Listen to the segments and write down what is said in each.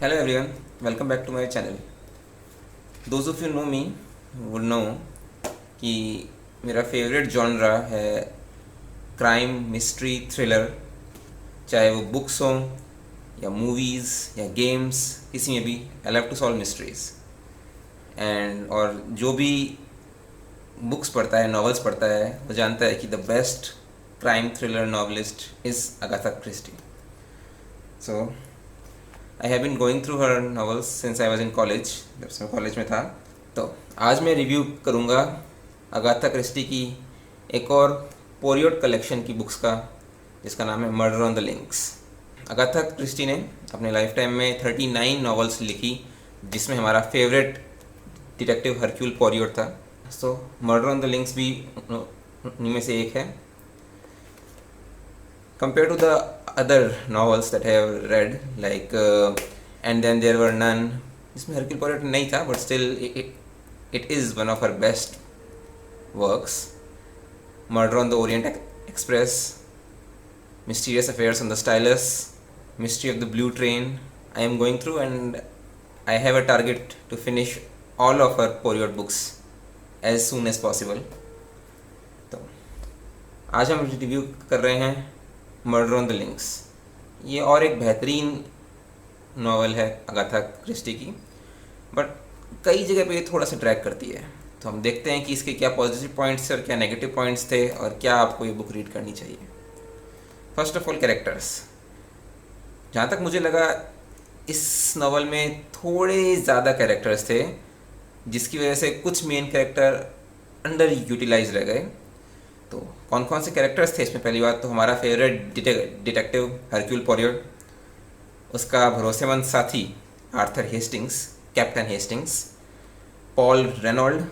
Hello everyone, welcome back to my channel. Those of you know me would know कि मेरा favourite genre है crime mystery thriller, चाहे वो books हों या मूवीज़ या गेम्स, किसी में भी I love to solve mysteries. And और जो भी बुक्स पढ़ता है, नॉवेल्स पढ़ता है, वो जानता है कि the best crime thriller novelist is Agatha Christie. So I have been going through her novels since I was in college, जब से मैं कॉलेज में था। तो आज मैं रिव्यू करूँगा अगाथा क्रिस्टी की एक और पोरियोट कलेक्शन की बुक्स का, जिसका नाम है murder on the links. Agatha Christie ने अपने लाइफ टाइम में 39 नॉवेल्स लिखी, जिसमें हमारा फेवरेट डिटेक्टिव हरक्यूल पोरियोट था। सो मर्डर ऑन द लिंक्स भी उन्हीं में से एक है। Compared to the other novels that I have read, like And Then There Were None, इसमें हरक्यूल पोयरोट नहीं था, but still it is one of her best works. Murder on the Orient Express, Mysterious Affairs on the Stylus, Mystery of the Blue Train. I am going through and I have a target to finish all of her Poirot books as soon as possible. तो आज हम review कर रहे हैं murder on the links. ये और एक बेहतरीन नावल है अगाथा क्रिस्टी की, बट कई जगह पे ये थोड़ा सा ड्रैग करती है। तो हम देखते हैं कि इसके क्या पॉजिटिव पॉइंट्स थे और क्या नेगेटिव पॉइंट्स थे और क्या आपको ये बुक रीड करनी चाहिए। First of all, characters. जहाँ तक मुझे लगा, इस नावल में थोड़े ज़्यादा कैरेक्टर्स थे, जिसकी वजह से कुछ मेन कैरेक्टर अंडर यूटिलाइज रह गए। तो कौन कौन से कैरेक्टर्स थे इसमें? पहली बात तो हमारा फेवरेट डिटेक्टिव हरक्यूल पोयरोट, उसका भरोसेमंद साथी Arthur Hastings, Captain Hastings, Paul Renauld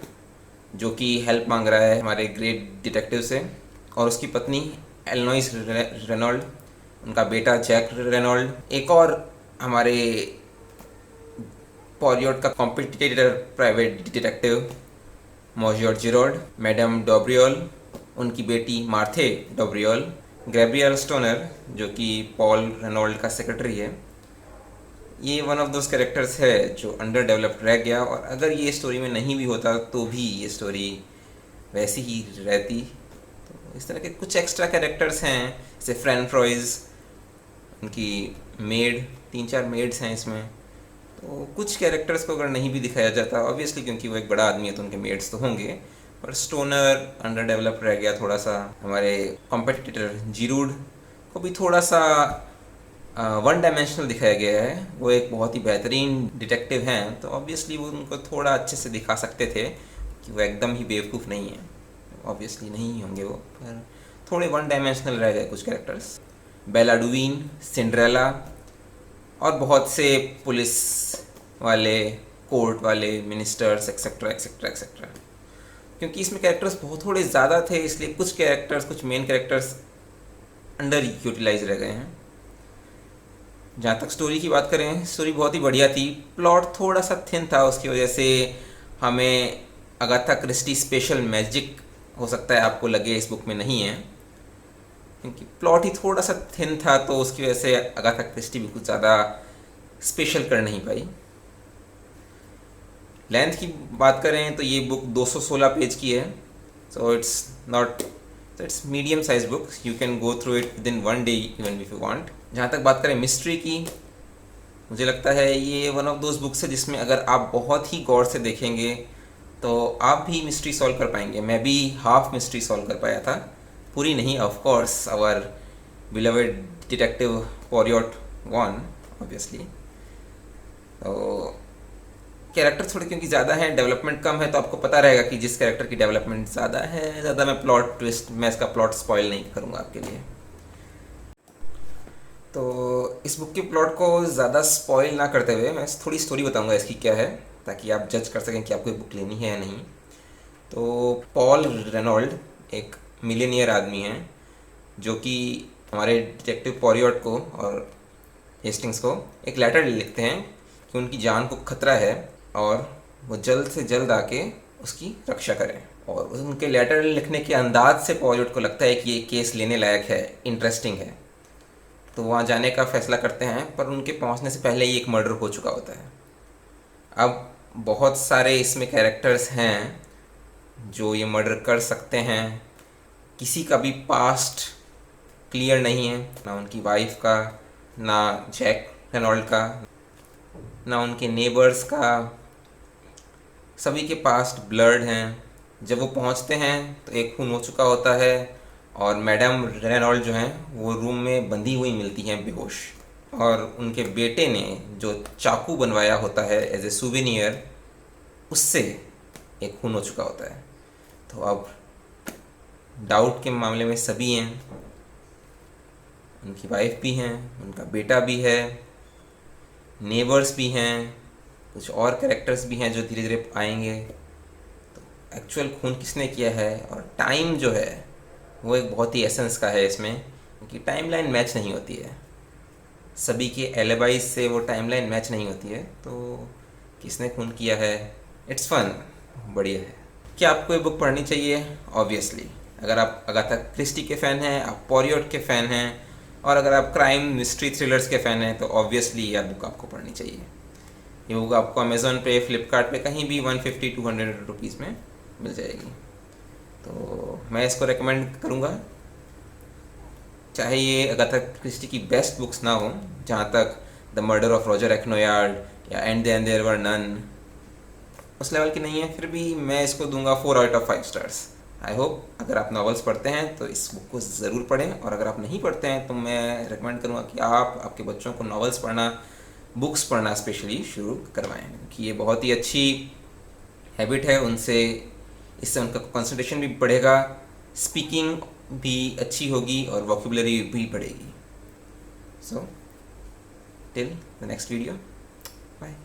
जो कि हेल्प मांग रहा है हमारे ग्रेट डिटेक्टिव से, और उसकी पत्नी एलनोइस रेनॉल्ड, उनका बेटा जैक रेनॉल्ड, एक और हमारे पोयरोट का कॉम्पिटिटर प्राइवेट डिटेक्टिव मॉन्सियोर जिरोड, मैडम डोब्रियोल, उनकी बेटी मार्थे डोब्रियोल, गैब्रियल स्टोनर जो कि पॉल रेनॉल्ड का सेक्रेटरी है। ये वन ऑफ दोज कैरेक्टर्स है जो अंडर डेवलप्ड रह गया, और अगर ये स्टोरी में नहीं भी होता तो भी ये स्टोरी वैसी ही रहती। तो इस तरह के कुछ एक्स्ट्रा कैरेक्टर्स हैं, जैसे फ्रैन फ्रॉइज, उनकी मेड, 3-4 मेड्स हैं इसमें। तो कुछ कैरेक्टर्स को अगर नहीं भी दिखाया जाता, ऑब्वियसली क्योंकि वो एक बड़ा आदमी है तो उनके मेड्स तो होंगे, पर स्टोनर अंडर डेवलप रह गया थोड़ा सा। हमारे कॉम्पिटिटर जिरूड को भी थोड़ा सा वन डायमेंशनल दिखाया गया है। वो एक बहुत ही बेहतरीन डिटेक्टिव हैं, तो ऑब्वियसली वो उनको थोड़ा अच्छे से दिखा सकते थे कि वो एकदम ही बेवकूफ़ नहीं है। ऑब्वियसली नहीं होंगे वो, पर थोड़े वन डायमेंशनल रह गए कुछ कैरेक्टर्स। बेलाडुइन, सिंड्रेला और बहुत से पुलिस वाले, कोर्ट वाले, मिनिस्टर्स एक्सेट्रा एक्सेट्रा एक्सेट्रा। क्योंकि इसमें कैरेक्टर्स बहुत थोड़े ज़्यादा थे, इसलिए कुछ कैरेक्टर्स, कुछ मेन कैरेक्टर्स अंडर यूटिलाइज रह गए हैं। जहाँ तक स्टोरी की बात करें, स्टोरी बहुत ही बढ़िया थी। प्लॉट थोड़ा सा थिन था, उसकी वजह से हमें अगाथा क्रिस्टी स्पेशल मैजिक हो सकता है आपको लगे इस बुक में नहीं है, क्योंकि प्लॉट ही थोड़ा सा थिन था, तो उसकी वजह से अगाथा क्रिस्टी भी कुछ ज़्यादा स्पेशल कर नहीं पाई। लेंथ की बात करें तो ये बुक 216 पेज की है, so it's medium size book, you can go through it with in 1 day even if you want. जहाँ तक बात करें मिस्ट्री की, मुझे लगता है ये वन ऑफ दोज बुक्स है जिसमें अगर आप बहुत ही गौर से देखेंगे तो आप भी मिस्ट्री सॉल्व कर पाएंगे। मैं भी हाफ मिस्ट्री सॉल्व कर पाया था, पूरी नहीं। Of course our beloved detective Poirot one obviously. तो कैरेक्टर थोड़े क्योंकि ज़्यादा हैं, डेवलपमेंट कम है, तो आपको पता रहेगा कि जिस कैरेक्टर की डेवलपमेंट ज़्यादा है, ज़्यादा मैं प्लॉट ट्विस्ट, मैं इसका प्लॉट स्पॉइल नहीं करूँगा आपके लिए। तो इस बुक के प्लॉट को ज़्यादा स्पॉइल ना करते हुए मैं थोड़ी स्टोरी बताऊँगा इसकी क्या है, ताकि आप जज कर सकें कि आपको ये बुक लेनी है या नहीं। तो पॉल रेनॉल्ड एक मिलियनियर आदमी हैं, जो कि हमारे डिटेक्टिव पोयरोट को और हेस्टिंग्स को एक लेटर लिखते हैं कि उनकी जान को खतरा है और वो जल्द से जल्द आके उसकी रक्षा करें। और उनके लेटर लिखने के अंदाज से पोयरोट को लगता है कि ये केस लेने लायक है, इंटरेस्टिंग है। तो वहाँ जाने का फैसला करते हैं, पर उनके पहुँचने से पहले ही एक मर्डर हो चुका होता है। अब बहुत सारे इसमें कैरेक्टर्स हैं जो ये मर्डर कर सकते हैं। किसी का भी पास्ट क्लियर नहीं है, ना उनकी वाइफ का, ना जैक रेनॉल्ड का, ना उनके नेबर्स का। सभी के पास्ट ब्लर्ड हैं। जब वो पहुंचते हैं तो एक खून हो चुका होता है और मैडम रेनॉल्ड जो हैं वो रूम में बंधी हुई मिलती हैं बेहोश। और उनके बेटे ने जो चाकू बनवाया होता है एज ए सुवेनियर, उससे एक खून हो चुका होता है। तो अब डाउट के मामले में सभी हैं, उनकी वाइफ भी हैं, उनका बेटा भी है, नेबर्स भी हैं, कुछ और कैरेक्टर्स भी हैं जो धीरे धीरे आएंगे। तो एक्चुअल खून किसने किया है और टाइम जो है वो एक बहुत ही एसेंस का है इसमें, क्योंकि टाइमलाइन मैच नहीं होती है। सभी के एलिबाइज से वो टाइमलाइन मैच नहीं होती है, तो किसने खून किया है, इट्स फन, बढ़िया है। क्या आपको ये बुक पढ़नी चाहिए? ऑब्वियसली। अगर आप अगाथा क्रिस्टी के फ़ैन हैं, आप पॉरियट के फ़ैन हैं, और अगर आप क्राइम मिस्ट्री थ्रिलर्स के फ़ैन हैं, तो ऑब्वियसली यह बुक आपको पढ़नी चाहिए। ये बुक आपको अमेज़ॉन पे, फ्लिपकार्ट पे कहीं भी 150-200 रुपीज़ में मिल जाएगी। तो मैं इसको रेकमेंड करूँगा। चाहे ये अगाथा क्रिस्टी की बेस्ट बुक्स ना हो, जहाँ तक the murder of Roger Ackroyd या and then there were none उस लेवल की नहीं है, फिर भी मैं इसको दूंगा 4 out of 5 stars. I hope अगर आप नॉवेल्स पढ़ते हैं तो इस बुक को ज़रूर पढ़ें, और अगर आप नहीं पढ़ते हैं तो मैं रिकमेंड करूँगा कि आप आपके बच्चों को नॉवेल्स पढ़ना, बुक्स पढ़ना स्पेशली शुरू करवाएं, क्योंकि ये बहुत ही अच्छी हैबिट है। इससे उनका कंसंट्रेशन भी बढ़ेगा, स्पीकिंग भी अच्छी होगी और वोकेबुलरी भी बढ़ेगी। So till the next video, bye.